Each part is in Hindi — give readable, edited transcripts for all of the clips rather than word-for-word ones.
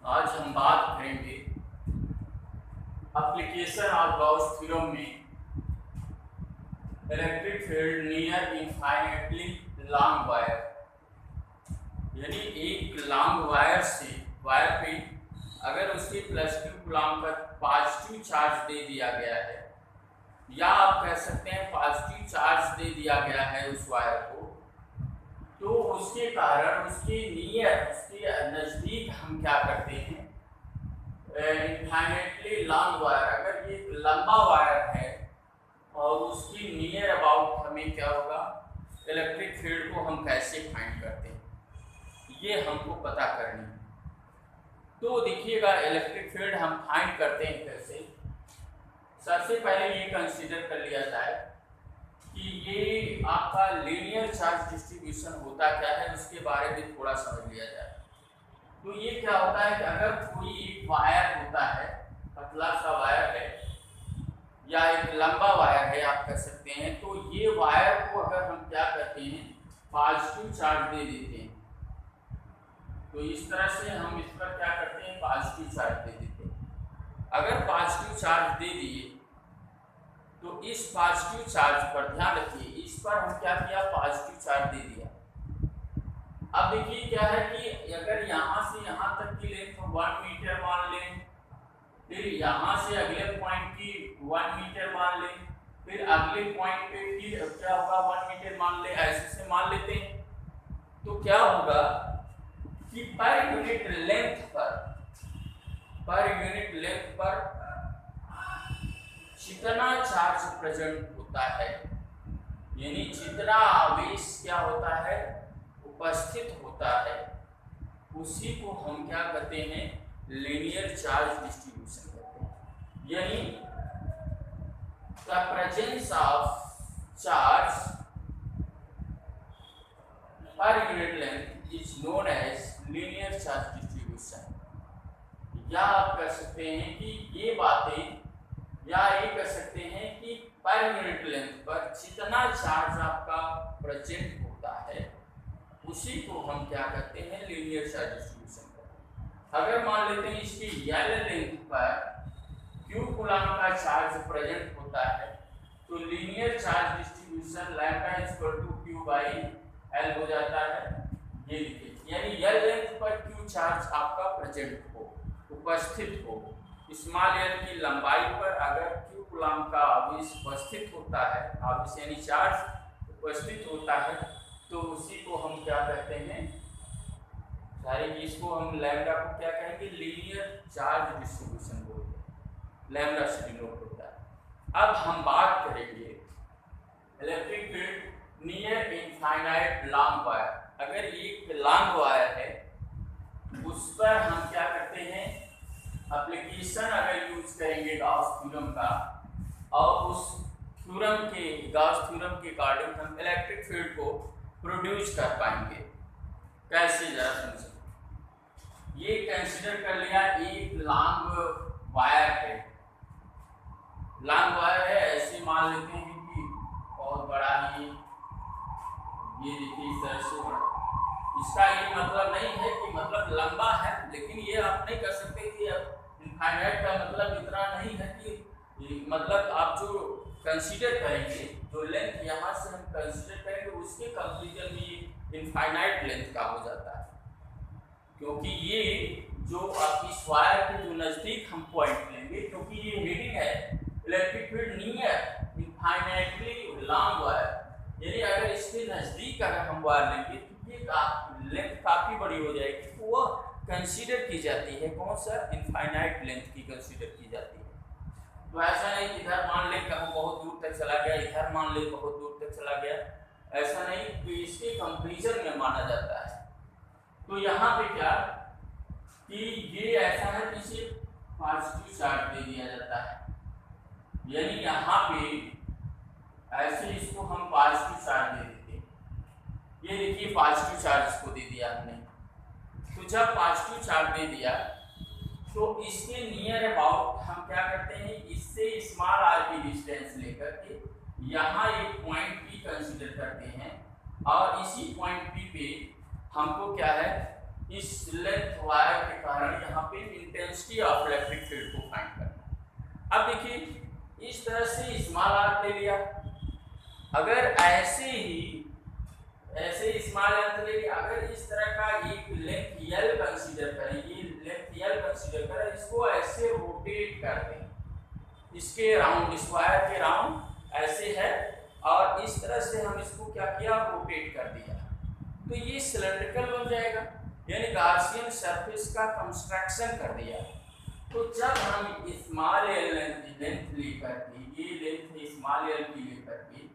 आज हम बात करेंगे एप्लीकेशन ऑफ गाउस थ्योरम में electric field near infinitely long wire. यानी एक लॉन्ग वायर से वायर पे अगर उसके +2 कूलम्ब का पॉजिटिव चार्ज दे दिया गया है, या आप कह सकते हैं पॉजिटिव चार्ज दे दिया गया है उस वायर को, तो उसके कारण उसके नियर, उसके नज़दीक हम क्या करते हैं, इनफाइनाइटली लॉन्ग वायर, अगर ये लंबा वायर है और उसकी नियर अबाउट हमें क्या होगा, इलेक्ट्रिक फील्ड को हम कैसे फाइंड करते हैं, ये हमको पता करनी है। तो देखिएगा इलेक्ट्रिक फील्ड हम फाइंड करते हैं कैसे। सबसे पहले ये कंसीडर कर लिया जाए कि ये आपका लीनियर चार्ज डिस्ट्रीब्यूशन होता क्या है, उसके बारे में थोड़ा समझ लिया जाए। तो ये क्या होता है कि अगर कोई एक वायर होता है, पतला सा वायर है या एक लंबा वायर है आप कह सकते हैं, तो ये वायर को अगर हम क्या करते हैं, पॉजिटिव चार्ज दे देते हैं, तो इस तरह से हम इस पर क्या करते हैं, पॉजिटिव चार्ज दे देते हैं। अगर पॉजिटिव चार्ज दे दिए तो इस पॉजिटिव चार्ज पर ध्यान रखिए, इस पर हम क्या किया, पॉजिटिव चार्ज दे दिया। अब देखिए क्या है कि अगर यहाँ से यहाँ तक की लेंथ 1 मीटर मान लें, फिर यहाँ से अगले पॉइंट की 1 मीटर मान लें, फिर अगले पॉइंट पे फिर क्या होगा 1 मीटर मान लें, ऐसे से मान लेते हैं, तो क्या होगा कि पर यूनिट लेंथ पर जितना चार्ज प्रेजेंट होता है, यानी जितना आवेश क्या होता है, उपस्थित होता है, उसी को हम क्या कहते हैं, लीनियर चार्ज डिस्ट्रीब्यूशन कहते हैं। यानी the presence of charge per unit length is known as linear charge distribution. या आप कह सकते हैं कि ये बातें, या ये कह सकते हैं कि पर यूनिट लेंथ पर जितना चार्ज आपका प्रेजेंट होता है, उसी को हम क्या कहते हैं, लीनियर चार्ज डिस्ट्रीब्यूशन करते हैं। अगर मान लेते हैं इसकी एल लेंथ पर क्यू कूलम्ब का चार्ज प्रेजेंट होता है, तो linear charge distribution lambda equal to Q by L हो जाता है। ये देखिए, यानी एल लेंथ पर क्यू चार्ज आपका प्रेजेंट हो, उपस्थित हो, स्मॉल एल की लंबाई पर अगर क्यू कूलम्ब का आवेश उपस्थित होता है, आवेश यानी चार्ज उपस्थित होता है, तो उसी को हम क्या कहते हैं, सारे इसको हम लैम्डा को क्या कहेंगे, लीनियर चार्ज डिस्ट्रीब्यूशन बोलते हैं, लैम्डा से डिनोट होता है। अब हम बात करेंगे electric field near infinite long wire. अगर एक लॉन्ग वायर है, उस पर हम क्या करते हैं, एप्लीकेशन अगर यूज करेंगे गाउस थ्योरम का, और उस थ्योरम के, गाउस थ्योरम के अकॉर्डिंग हम इलेक्ट्रिक फील्ड को प्रोड्यूस कर पाएंगे। कैसे, जरा समझिए। ये कंसीडर कर लिया एक लॉन्ग वायर है, लॉन्ग वायर है, ऐसे मान लेते हैं कि बहुत बड़ा ही, ये देखिए इस तरह से बड़ा। इसका ये मतलब नहीं है कि मतलब लंबा है, लेकिन ये आप नहीं कर सकते कि इनफाइनाइट का मतलब इतना नहीं है कि मतलब आप जो कंसीडर करेंगे, जो लेंथ यहाँ से हम कंसीडर करेंगे, उसके कंक्लूजन में इनफाइनाइट लेंथ का हो जाता है। क्योंकि ये जो आप इस वायर के जो नज़दीक हम पॉइंट लेंगे, क्योंकि ये हेडिंग है electric field near infinitely long wire, यानी अगर इसके नज़दीक अगर हम वायर लेंगे तो ये लेंथ काफ़ी बड़ी हो जाएगी, तो वो कंसीडर की जाती है, कौन सा, इनफाइनाइट लेंथ की कंसीडर की जाती है। तो ऐसा नहीं कि इधर मान ले कहीं बहुत दूर तक चला गया, इधर मान ले बहुत दूर तक चला गया, ऐसा नहीं, तो इसके कंपेरिजन में माना जाता है। तो यहाँ पे क्या कि ये ऐसा है कि इसे पॉजिटिव चार्ज दे दिया जाता है, यानी यहाँ पे ऐसे इसको हम पॉजिटिव चार्ज दे देते हैं। ये देखिए पॉजिटिव चार्ज इसको दे दिया हमने, तो जब पॉजिटिव चार्ज दे दिया तो इसके नियर अबाउट हम क्या करते हैं, इससे स्मॉल आर की डिस्टेंस लेकर के यहाँ एक पॉइंट पी कंसीडर करते हैं, और इसी पॉइंट पी पे हमको क्या है, इस लेंथ वायर के कारण यहाँ पे इंटेंसिटी ऑफ इलेक्ट्रिक फील्ड को फाइंड करना। अब देखिए इस तरह से स्मॉल आर ले लिया, अगर ऐसे स्मॉल लेंथ ले लिया, अगर इस तरह का एक लेंथ L कंसीडर करें, ये लेंथ L कंसीडर करें, इसको ऐसे रोटेट कर दें इसके राउंड, इस वायर के राउंड ऐसे है, और इस तरह से हम इसको क्या किया, रोटेट कर दिया, तो ये सिलेंड्रिकल बन जाएगा, यानी गॉसियन सरफेस का कंस्ट्रक्शन कर दिया। तो जब हम स्मॉल एल लेंथ लेकर के, ये लेंथ स्मॉल एल की लेकर के,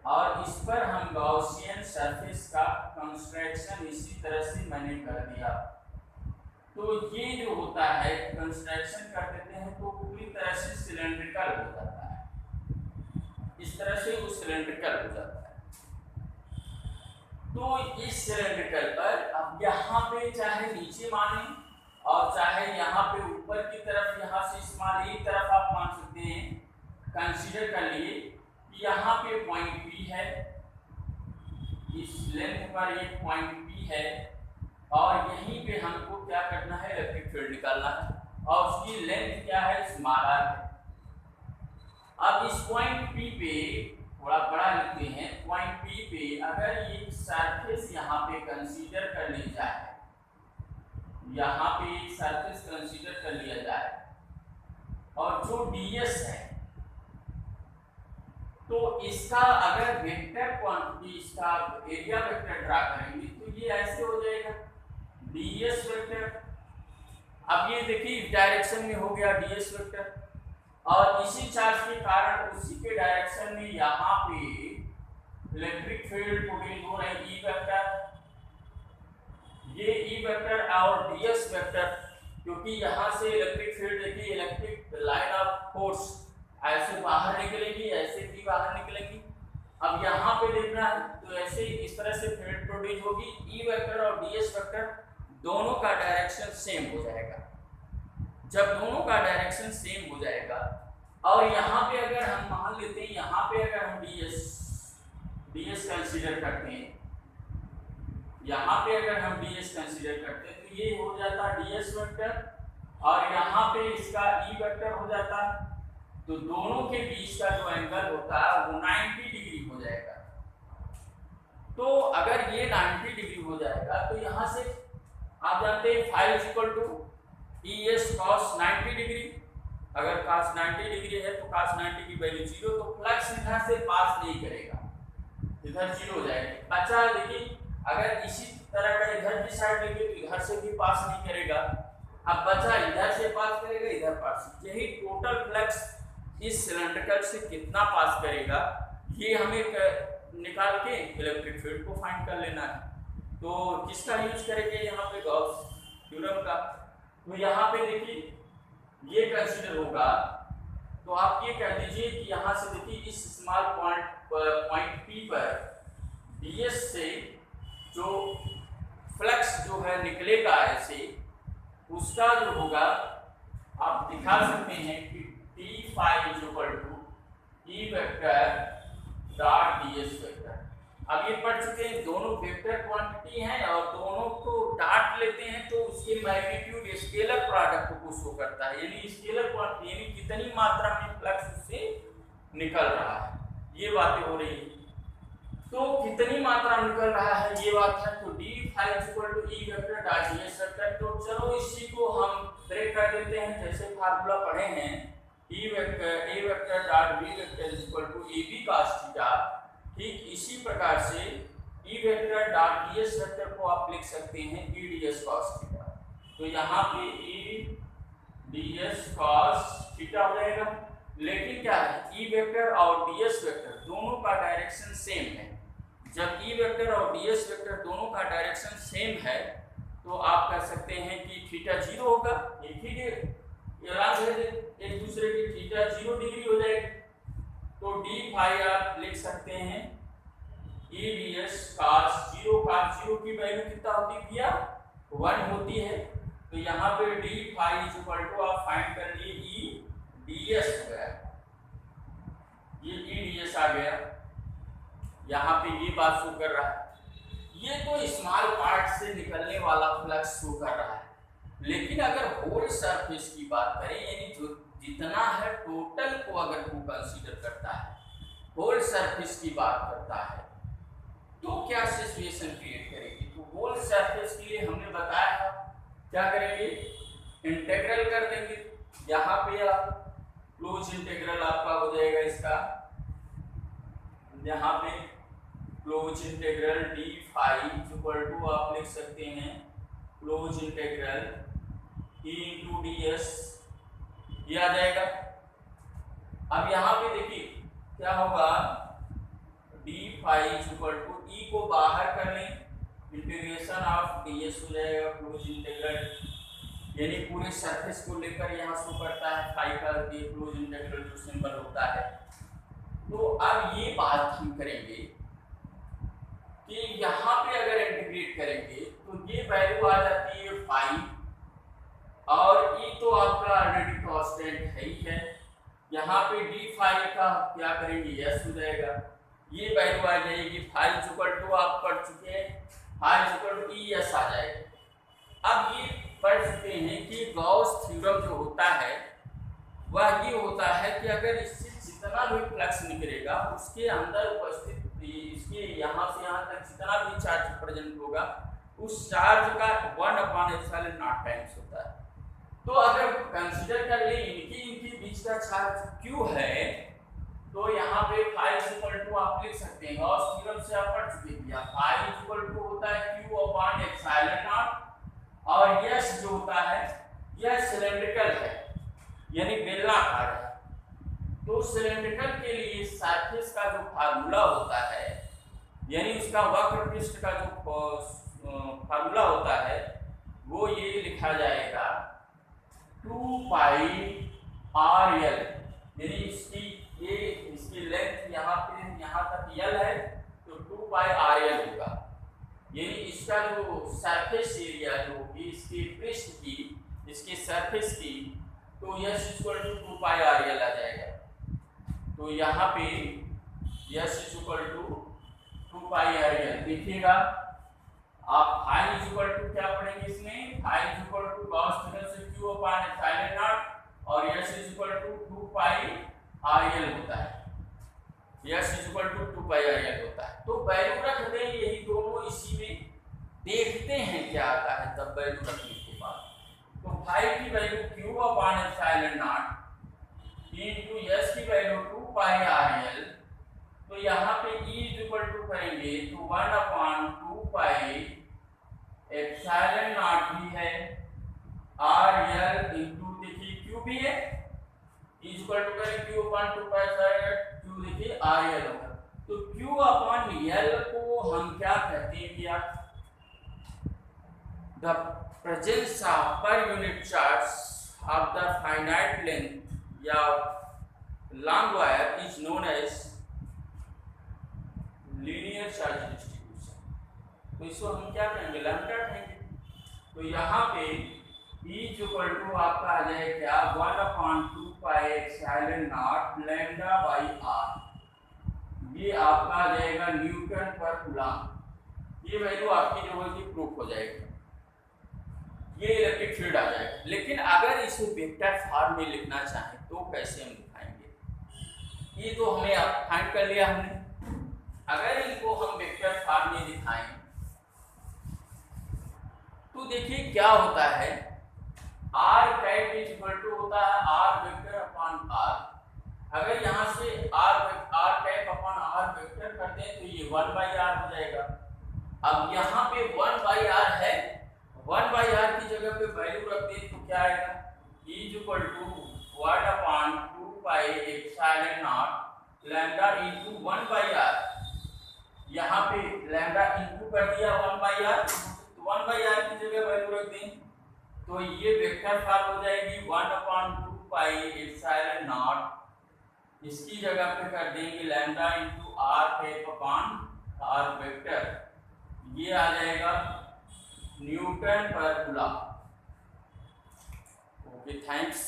और इस पर हम गॉसियन सरफेस का कंस्ट्रक्शन इसी तरह से मैंने कर दिया, तो ये जो होता है कंस्ट्रक्शन कर देते हैं तो पूरी तरह से सिलेंड्रिकल हो जाता है, इस तरह से वो सिलेंड्रिकल हो जाता है। तो इस सिलेंड्रिकल पर अब यहाँ पे चाहे नीचे माने और चाहे यहाँ पे ऊपर की तरफ, यहाँ से स्मॉल एक तरफ आप मान सकते हैं, कंसीडर कर लिए कि यहाँ पे पॉइंट P है, इस लेंथ पर एक पॉइंट P है, और यहीं पे हमको क्या करना है, इलेक्ट्रिक फील्ड निकालना है, और उसकी लेंथ क्या है, स्मॉल r है। अब इस पॉइंट P पे थोड़ा बड़ा लिखते हैं, पॉइंट P पे अगर ये सरफेस यहाँ पे कंसीडर कर ली जाए, यहाँ पे एक सरफेस कंसीडर कर लिया जाए, और जो ds है तो इसका अगर वेक्टर क्वांटिटी, इसका एरिया वेक्टर ड्रा करेंगे तो ये ऐसे हो जाएगा ds वेक्टर। अब ये देखिए इस डायरेक्शन में हो गया ds वेक्टर, और इसी चार्ज के कारण उसी के डायरेक्शन में यहाँ पे इलेक्ट्रिक फील्ड प्रोड्यूस हो रहे हैं, ई वेक्टर, ये ई वेक्टर और ds वेक्टर, क्योंकि यहाँ से इलेक्ट्रिक फील्ड देखिए, इलेक्ट्रिक लाइन ऑफ फोर्स ऐसे बाहर निकलेगी, ऐसे भी बाहर निकलेगी। अब यहाँ पे देखना है तो ऐसे इस तरह से फील्ड प्रोड्यूस होगी, ई वेक्टर और ds वेक्टर दोनों का डायरेक्शन सेम हो जाएगा। जब दोनों का डायरेक्शन सेम हो जाएगा, और यहाँ पे अगर हम मान लेते हैं, यहाँ पे अगर हम ds कंसीडर करते हैं, यहाँ पे अगर हम ds कंसीडर करते हैं तो ये हो जाता ds वेक्टर, और यहाँ पे इसका ई वेक्टर हो जाता, तो दोनों के बीच का जो एंगल होता है वो 90 डिग्री हो जाएगा। तो अगर ये 90 डिग्री हो जाएगा तो यहाँ से आप जानते हैं phi equal to ES cos 90 degree, अगर cos 90 डिग्री है तो cos 90 की वैल्यू 0, तो फ्लक्स इधर से पास नहीं करेगा, इधर 0 हो जाएगा। अच्छा देखिए अगर इसी तरह का इधर की साइड लेंगे तो इधर से भी पास नहीं करेगा, अब बचा इधर से पास करेगा, इधर पास, यही टोटल फ्लक्स इस सिलेंड्रिकल से कितना पास करेगा ये हमें निकाल के इलेक्ट्रिक फील्ड को फाइंड कर लेना है। तो किसका यूज करेंगे यहाँ पे, गॉस थ्योरम का। तो यहाँ पे देखिए ये कंसीडर होगा, तो आप ये कह दीजिए कि यहाँ से देखिए इस स्मॉल पॉइंट P पर ds से जो फ्लक्स जो है निकलेगा ऐसे, उसका जो होगा आप दिखा सकते हैं कि d phi equal to E vector dot ds vector. अब ये पढ़ चुके हैं, दोनों वेक्टर क्वांटिटी हैं और दोनों को डॉट लेते हैं तो उसके मैग्नीट्यूड स्केलर प्रोडक्ट को शो करता है, यानी स्केलर क्वांटिटी यानी कितनी मात्रा में फ्लक्स से निकल रहा है, ये बातें हो रही है। तो कितनी मात्रा निकल रहा है ये बात है, तो d phi equal to E vector dot ds vector. तो चलो इसी को हम ब्रेक कर देते हैं, जैसे फार्मूला पढ़े हैं E vector A vector dot B vector equal to AB cos theta, ठीक इसी प्रकार से E vector dot ds vector को आप लिख सकते हैं E ds cos थीटा। तो यहाँ पे E ds cos थीटा हो जाएगा, लेकिन क्या है E वेक्टर और ds वेक्टर दोनों का डायरेक्शन सेम है। जब E वेक्टर और ds वेक्टर दोनों का डायरेक्शन सेम है तो आप कह सकते हैं कि थीटा 0 होगा, एक ही एक दूसरे की थीटा 0 डिग्री हो जाएगी। तो d phi आप लिख सकते हैं E ds cos 0, cos 0 की वैल्यू कितना होती है भैया, 1 होती है। तो यहाँ पे d phi इक्वल टू आप फाइंड कर लिए E ds हो गया, ये E ds आ गया, यहाँ पे ये बात शो कर रहा है। ये तो स्मॉल पार्ट से निकलने वाला फ्लक्स शो कर रहा है, लेकिन अगर होल सरफेस की बात करें, यानी जो जितना है टोटल को अगर वो कंसीडर करता है, होल सरफेस की बात करता है, तो क्या सिचुएशन क्रिएट करेगी? तो होल सरफेस के लिए हमने बताया था क्या करेंगे, इंटीग्रल कर देंगे। यहाँ पे आप क्लोज इंटीग्रल आपका हो जाएगा इसका, यहाँ पे close integral D phi equal to आप लिख सकते हैं close integral E into D S, ये आ जाएगा। अब यहाँ पे देखिए क्या होगा, D phi equal to E को बाहर कर लें, इंटीग्रेशन ऑफ डी एस हो जाएगा क्लोज इंटीग्रल, यानी पूरे सरफेस को लेकर यहाँ शो करता है फाई का क्लोज इंटीग्रल जो सिंबल होता है। तो अब ये बात हम करेंगे कि यहाँ पे अगर इंटीग्रेट करेंगे तो ये वैल्यू आ जाती है फाई, और ई तो आपका ऑलरेडी कांस्टेंट है ही है। यहाँ पे डी फाई का क्या करेंगे, यस हो जाएगा, ये वैल्यू आ जाएगी फाई इक्वल टू आप पढ़ चुके हैं, phi equal to E S आ जाएगा। अब ये पढ़ चुके हैं कि गॉस थ्योरम जो होता है वह ये होता है कि अगर इससे जितना भी फ्लक्स निकलेगा उसके अंदर उपस्थित इसके यहाँ से यहाँ तक जितना भी चार्ज प्रेजेंट होगा उस चार्ज का 1/ε0 टाइम्स होता है। तो अगर कंसीडर कर ले इनके बीच का चार्ज Q है, तो यहाँ पे फाई इक्वल टू आप लिख सकते हैं, गॉस थ्योरम से आप पढ़ चुके हैं, फाई इक्वल टू होता है Q/ε0, और यस जो होता है यह सिलेंड्रिकल है यानी बेलनाकार है। तो सिलेंड्रिकल के लिए सरफेस का जो फार्मूला होता है, यानी उसका वक्र पृष्ठ का जो फार्मूला होता है वो ये लिखा जाएगा 2πRL, यानी इसकी लेंथ यहाँ पे यहाँ तक L है तो 2πRL होगा, यानी इसका जो सरफेस एरिया जो होगी इसके पृष्ठ की, इसके सरफेस की, तो यस इक्वल टू 2πRL आ जाएगा। तो यहाँ पे यस इक्वल टू 2πRL देखिएगा आप, फाई इक्वल टू क्या पढ़ेंगे इसमें, phi equal to Gauss theorem से Q/ε0 और यस इक्वल टू 2πRL होता है, यस इक्वल टू 2πRL होता है। तो वैल्यू रख दें यही दोनों इसी में, देखते हैं क्या आता है तब वैल्यू रखने के बाद। तो फाई की वैल्यू Q/ε0 इनटू यस की वैल्यू 2πRL, तो यहाँ पे E इक्वल टू करेंगे तो 1/2πε0 भी है, RL इंटू देखिए Q भी है, E इक्वल टू करें Q/2πε0, Q देखिए RL होगा। तो Q/L को हम क्या कहते हैं भैया, the presence of per unit charge of the finite length या long wire is known as linear charge distribution. तो इसको हम क्या कहेंगे, लैम्डा कहेंगे। तो यहाँ पे E इक्वल टू आपका आ जाए क्या 1/2πε0 लैम्डा बाई R, ये आपका आ जाएगा न्यूटन पर कूलम्ब। ये वैल्यू आपकी जो होगी प्रूफ हो जाएगी, ये इलेक्ट्रिक फील्ड आ जाएगा। लेकिन अगर इसे वेक्टर फॉर्म में लिखना चाहें तो कैसे हम दिखाएंगे, ये तो हमें फाइंड कर लिया हमने। अगर इनको हम वेक्टर फॉर्म में दिखाएं तो देखिए क्या होता है, R कैप इक्वल टू होता है R वेक्टर अपॉन R। अगर यहाँ से R cap upon R vector करते हैं तो ये 1/r हो जाएगा। अब यहाँ पे 1/r है, 1/r की जगह पे वैल्यू रख दें तो क्या आएगा, E equal to 1/2πε0 lambda into 1/r, यहाँ पे लैम्डा इंटू कर दिया 1/r, तो 1/r की जगह वैल्यू रख दें तो ये वेक्टर फॉर्म हो जाएगी 1/2πε0, इसकी जगह पे कर देंगे lambda into R cap upon R vector, ये आ जाएगा न्यूटन पर कूलम्ब। Okay, thanks.